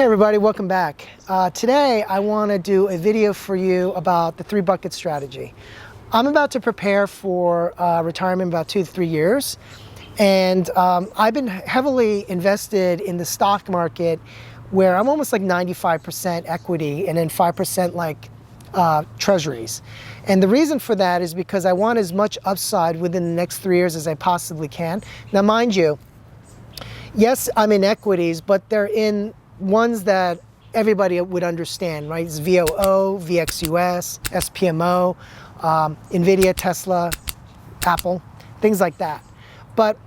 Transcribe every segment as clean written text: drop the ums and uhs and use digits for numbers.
Hey everybody, welcome back. Today I want to do a video for you about the 3-bucket strategy. I'm about to prepare for retirement in about 2 to 3 years, and I've been heavily invested in the stock market where I'm almost like 95% equity and then 5% like treasuries. And the reason for that is because I want as much upside within the next 3 years as I possibly can. Now mind you, yes, I'm in equities, but they're in ones that everybody would understand, right? It's VOO, VXUS, SPMO, NVIDIA, Tesla, Apple, things like that. But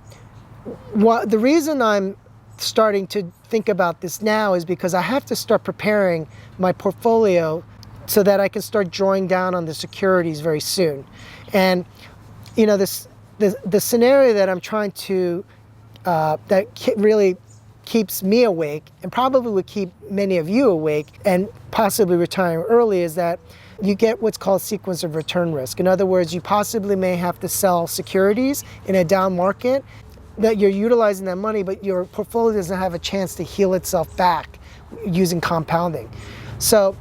the reason I'm starting to think about this now is because I have to start preparing my portfolio so that I can start drawing down on the securities very soon. And you know, the scenario that I'm trying to, really keeps me awake and probably would keep many of you awake and possibly retiring early is that you get what's called sequence of return risk. In other words, you possibly may have to sell securities in a down market that you're utilizing that money, but your portfolio doesn't have a chance to heal itself back using compounding. So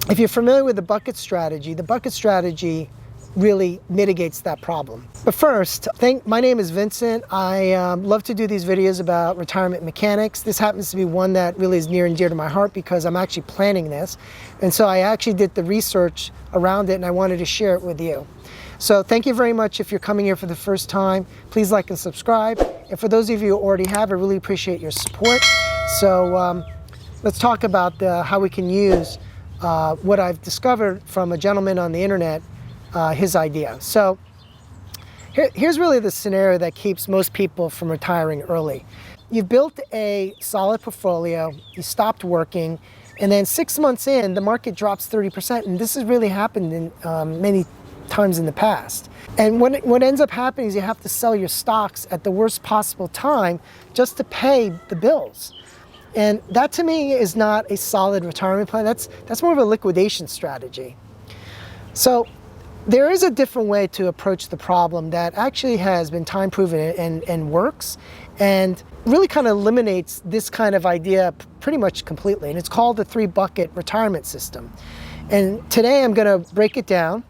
if you're familiar with the bucket strategy really mitigates that problem. But first, my name is Vincent. I love to do these videos about retirement mechanics. This happens to be one that really is near and dear to my heart because I'm actually planning this. And so I actually did the research around it and I wanted to share it with you. So thank you very much if you're coming here for the first time. Please like and subscribe. And for those of you who already have, I really appreciate your support. So let's talk about how we can use what I've discovered from a gentleman on the internet, his idea. So here's really the scenario that keeps most people from retiring early. You've built a solid portfolio, you stopped working, and then 6 months in, the market drops 30%, and this has really happened in many times in the past. And what ends up happening is you have to sell your stocks at the worst possible time just to pay the bills. And that to me is not a solid retirement plan. That's more of a liquidation strategy. So there is a different way to approach the problem that actually has been time proven and works and really kind of eliminates this kind of idea pretty much completely. And it's called the 3-bucket retirement system. And today I'm going to break it down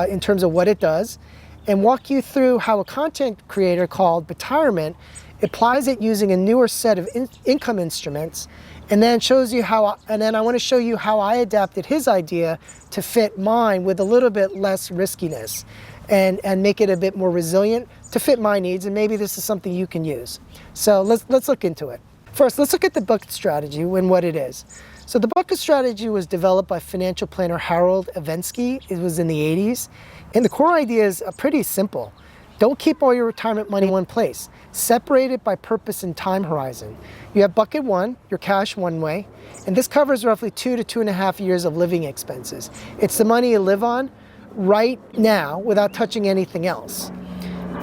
in terms of what it does and walk you through how a content creator called Betirement applies it using a newer set of income instruments, and then shows you how, and then I want to show you how I adapted his idea to fit mine with a little bit less riskiness and make it a bit more resilient to fit my needs, and maybe this is something you can use. So let's look into it. First, let's look at the bucket strategy and what it is. So the bucket strategy was developed by financial planner Harold Evensky. It was in the 80s, and the core idea is pretty simple. Don't keep all your retirement money in one place. Separate it by purpose and time horizon. You have bucket 1, your cash one way, and this covers roughly 2 to 2.5 years of living expenses. It's the money you live on right now without touching anything else.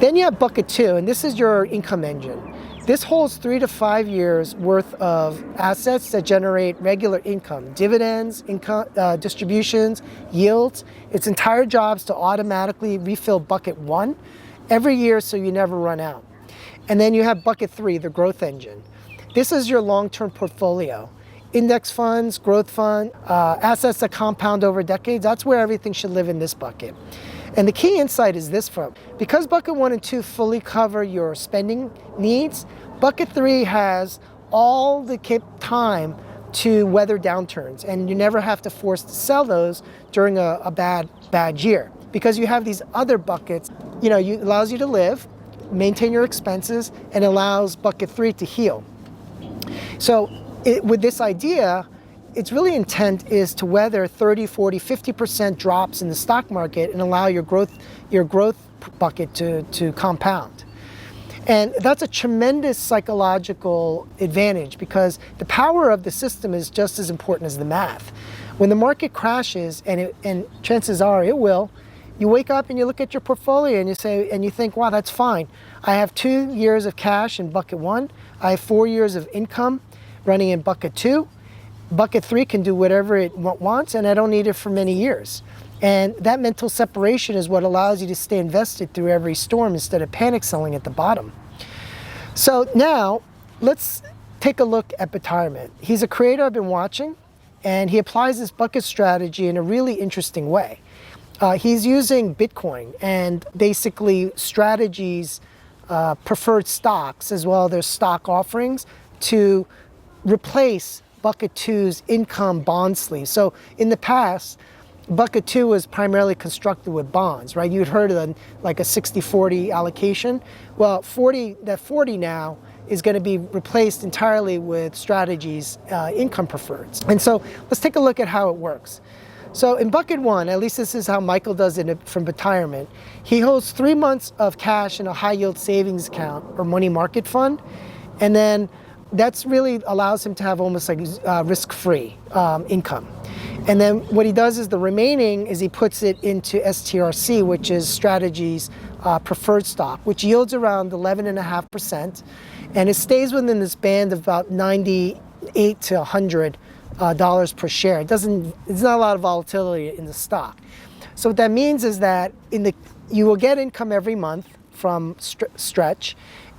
Then you have bucket 2, and this is your income engine. This holds 3 to 5 years worth of assets that generate regular income, dividends, income, distributions, yields. Its entire job is to automatically refill bucket 1 every year so you never run out. And then you have bucket 3, the growth engine. This is your long-term portfolio. Index funds, growth fund, assets that compound over decades, that's where everything should live in this bucket. And the key insight is this because bucket 1 and 2 fully cover your spending needs, bucket 3 has all the time to weather downturns, and you never have to force to sell those during a bad year. Because you have these other buckets, you know, it allows you to live, maintain your expenses, and allows bucket 3 to heal. So with this idea, its really intent is to weather 30, 40, 50% drops in the stock market and allow your growth bucket to compound. And that's a tremendous psychological advantage because the power of the system is just as important as the math. When the market crashes, and chances are it will, you wake up and you look at your portfolio and you think, wow, that's fine. I have 2 years of cash in bucket 1. I have 4 years of income running in bucket 2. Bucket 3 can do whatever it wants, and I don't need it for many years. And that mental separation is what allows you to stay invested through every storm instead of panic selling at the bottom. So now let's take a look at Betirement. He's a creator I've been watching, and he applies this bucket strategy in a really interesting way. He's using Bitcoin and basically strategies, preferred stocks, as well as their stock offerings, to replace Bucket 2's income bond sleeve. So in the past, Bucket 2 was primarily constructed with bonds, right? You'd heard of like a 60-40 allocation. Well, 40 now is going to be replaced entirely with strategies, income preferreds. And so let's take a look at how it works. So in Bucket 1, at least this is how Michael does it from Betirement, he holds 3 months of cash in a high yield savings account or money market fund, and then that's really allows him to have almost like risk-free income. And then what he does is the remaining is he puts it into STRC, which is strategies preferred stock, which yields around 11.5%, and it stays within this band of about 98 to 100 dollars per share. There's not a lot of volatility in the stock. So what that means is that you will get income every month from Stretch,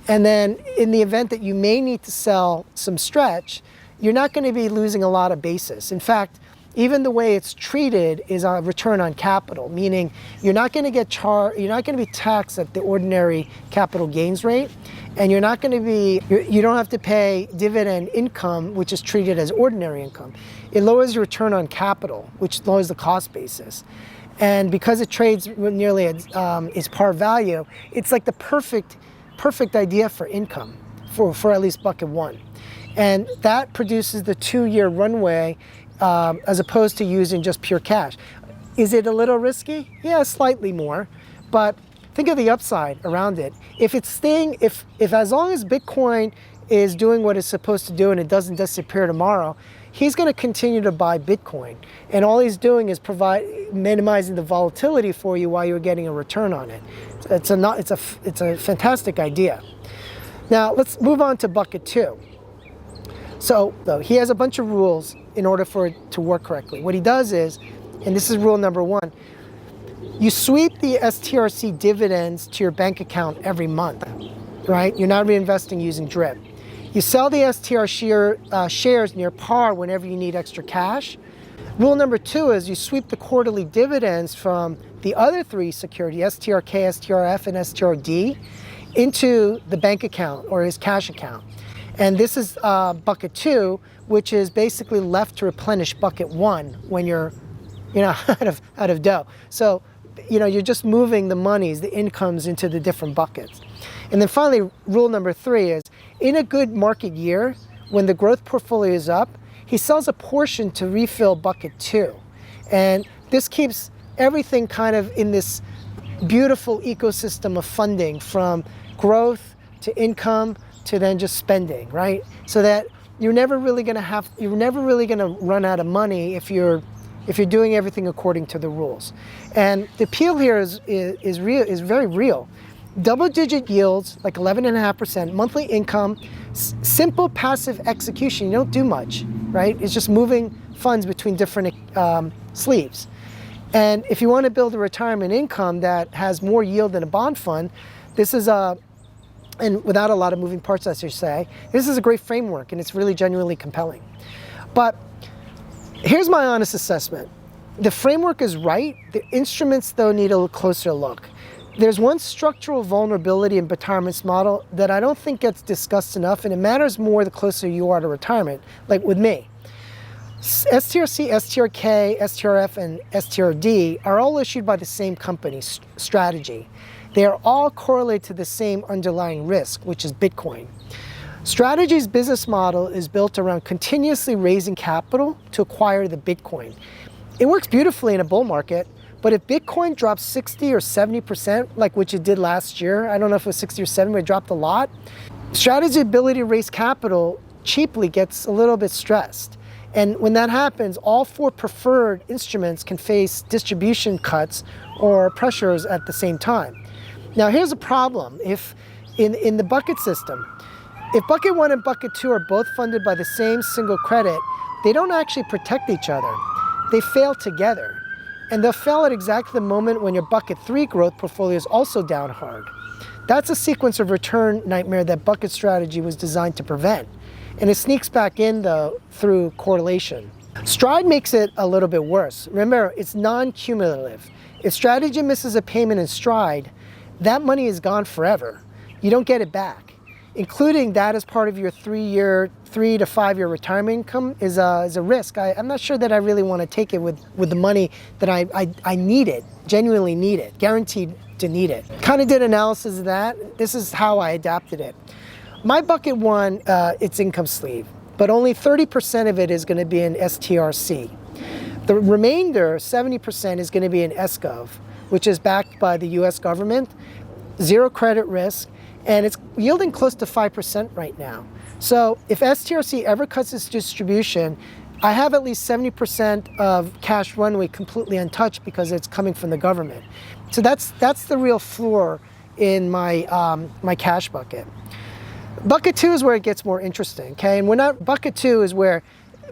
and then in the event that you may need to sell some Stretch, you're not going to be losing a lot of basis. In fact, even the way it's treated is a return on capital, meaning you're not going to get you're not going to be taxed at the ordinary capital gains rate, and you don't have to pay dividend income, which is treated as ordinary income. It lowers your return on capital, which lowers the cost basis. And because it trades nearly at its par value, it's like the perfect idea for income for at least Bucket 1. And that produces the 2-year runway as opposed to using just pure cash. Is it a little risky? Yeah, slightly more, but think of the upside around it. If as long as Bitcoin is doing what it's supposed to do and it doesn't disappear tomorrow, he's going to continue to buy Bitcoin, and all he's doing is minimizing the volatility for you while you're getting a return on it. It's a fantastic idea. Now let's move on to Bucket 2. So he has a bunch of rules in order for it to work correctly. What he does is, and this is rule number 1, you sweep the STRC dividends to your bank account every month, right? You're not reinvesting using DRIP. You sell the STR shares near par whenever you need extra cash. Rule number 2 is you sweep the quarterly dividends from the other 3 securities, STRK, STRF, and STRD, into the bank account or his cash account. And this is Bucket 2, which is basically left to replenish Bucket 1 when you're out of dough. So you're just moving the monies, the incomes, into the different buckets. And then finally, rule number 3 is, in a good market year, when the growth portfolio is up, he sells a portion to refill Bucket 2. And this keeps everything kind of in this beautiful ecosystem of funding, from growth to income to then just spending, right? So that you're never really going to run out of money if you're doing everything according to the rules. And the appeal here is very real. Double-digit yields, like 11.5%, monthly income, simple passive execution. You don't do much, right? It's just moving funds between different sleeves. And if you want to build a retirement income that has more yield than a bond fund, this is and without a lot of moving parts, I should say, this is a great framework, and it's really genuinely compelling. But here's my honest assessment. The framework is right. The instruments, though, need a closer look. There's one structural vulnerability in Betirement's model that I don't think gets discussed enough, and it matters more the closer you are to retirement, like with me. STRC, STRK, STRF, and STRD are all issued by the same company, Strategy. They are all correlated to the same underlying risk, which is Bitcoin. Strategy's business model is built around continuously raising capital to acquire the Bitcoin. It works beautifully in a bull market, but if Bitcoin drops 60 or 70%, like which it did last year, I don't know if it was 60 or 70, but it dropped a lot, Strategy's ability to raise capital cheaply gets a little bit stressed. And when that happens, all 4 preferred instruments can face distribution cuts or pressures at the same time. Now here's a problem. If in the bucket system, if Bucket 1 and Bucket 2 are both funded by the same single credit, they don't actually protect each other. They fail together. And they'll fail at exactly the moment when your Bucket 3 growth portfolio is also down hard. That's a sequence of return nightmare that Bucket Strategy was designed to prevent. and it sneaks back in though through correlation. Stride makes it a little bit worse. Remember, it's non-cumulative. If strategy misses a payment in Stride, that money is gone forever. You don't get it back. Including that as part of your 3 to 5 year retirement income is a risk. I'm not sure that I really want to take it with the money that I need it, genuinely need it, guaranteed to need it. Kind of did analysis of that. This is how I adapted it. My bucket one, it's income sleeve, but only 30% of it is going to be in STRC. The remainder, 70%, is going to be in SGov, which is backed by the US government, zero credit risk, and it's yielding close to 5% right now. So if STRC ever cuts its distribution, I have at least 70% of cash runway completely untouched because it's coming from the government. So that's the real floor in my, my cash bucket. Bucket two is where it gets more interesting, okay? And bucket two is where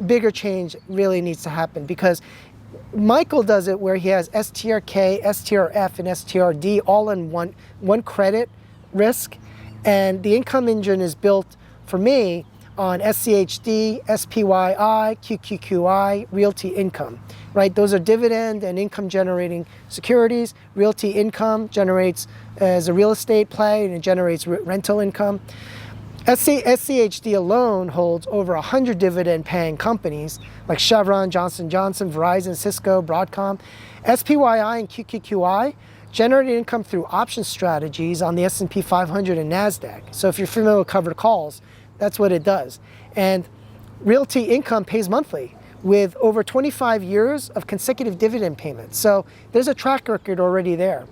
bigger change really needs to happen, because Michael does it where he has STRK, STRF, and STRD all in one credit risk, and the income engine is built for me on SCHD, SPYI, QQQI, realty income, right? Those are dividend and income generating securities. Realty income generates as a real estate play, and it generates rental income. SCHD alone holds over 100 dividend paying companies like Chevron, Johnson & Johnson, Verizon, Cisco, Broadcom. SPYI and QQQI generate income through option strategies on the S&P 500 and NASDAQ. So if you're familiar with covered calls, that's what it does. And realty income pays monthly with over 25 years of consecutive dividend payments. So there's a track record already there.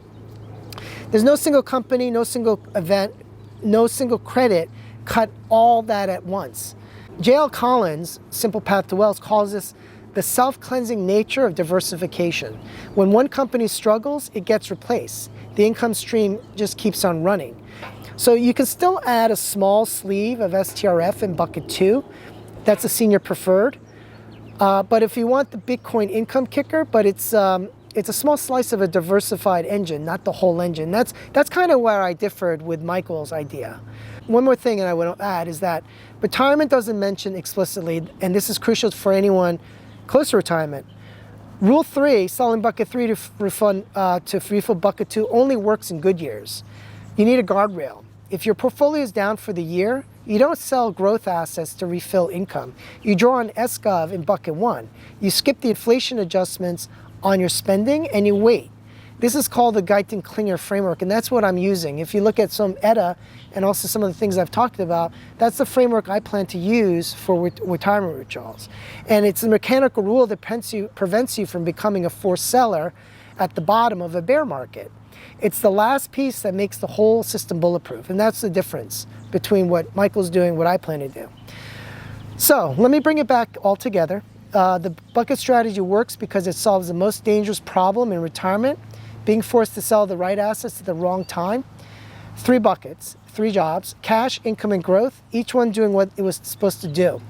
There's no single company, no single event, no single credit cut all that at once. J.L. Collins, Simple Path to Wealth, calls this the self-cleansing nature of diversification. When one company struggles, it gets replaced. The income stream just keeps on running. So you can still add a small sleeve of STRF in bucket two. That's a senior preferred. But if you want the Bitcoin income kicker, but it's a small slice of a diversified engine, not the whole engine. That's kind of where I differed with Michael's idea. One more thing, and I want to add, is that Betirement doesn't mention explicitly, and this is crucial for anyone close to retirement. Rule 3, selling bucket 3 to refill bucket 2, only works in good years. You need a guardrail. If your portfolio is down for the year, you don't sell growth assets to refill income. You draw on SGov in bucket 1. You skip the inflation adjustments on your spending and you wait. This is called the Guyton-Klinger framework, and that's what I'm using. If you look at some ETA and also some of the things I've talked about, that's the framework I plan to use for retirement withdrawals. And it's a mechanical rule that prevents you from becoming a forced seller at the bottom of a bear market. It's the last piece that makes the whole system bulletproof, and that's the difference between what Michael's doing and what I plan to do. So let me bring it back all together. The bucket strategy works because it solves the most dangerous problem in retirement: being forced to sell the right assets at the wrong time. 3 buckets, 3 jobs: cash, income, and growth, each one doing what it was supposed to do.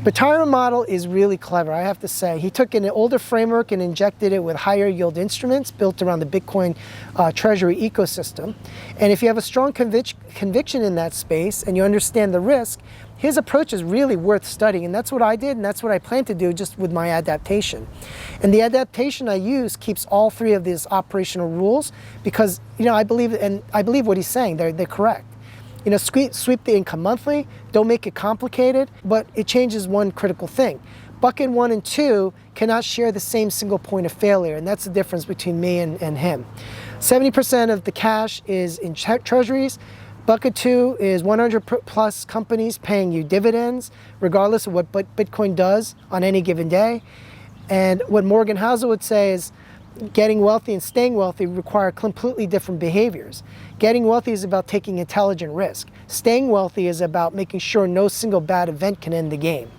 Betirement model is really clever, I have to say. He took an older framework and injected it with higher yield instruments built around the Bitcoin treasury ecosystem. And if you have a strong conviction in that space and you understand the risk, his approach is really worth studying. And that's what I did, and that's what I plan to do just with my adaptation. And the adaptation I use keeps all 3 of these operational rules because, I believe what he's saying, they're correct. Sweep the income monthly, don't make it complicated, but it changes one critical thing. Bucket 1 and 2 cannot share the same single point of failure, and that's the difference between me and him. 70% of the cash is in treasuries. Bucket 2 is 100 plus companies paying you dividends, regardless of what Bitcoin does on any given day. And what Morgan Housel would say is, getting wealthy and staying wealthy require completely different behaviors. Getting wealthy is about taking intelligent risk. Staying wealthy is about making sure no single bad event can end the game.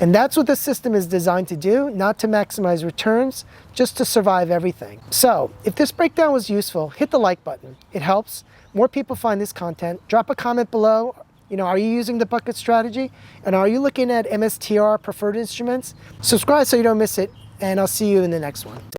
And that's what the system is designed to do, not to maximize returns, just to survive everything. So if this breakdown was useful, hit the like button. It helps. More people find this content. Drop a comment below. Are you using the bucket strategy? And are you looking at MSTR preferred instruments? Subscribe so you don't miss it, and I'll see you in the next one.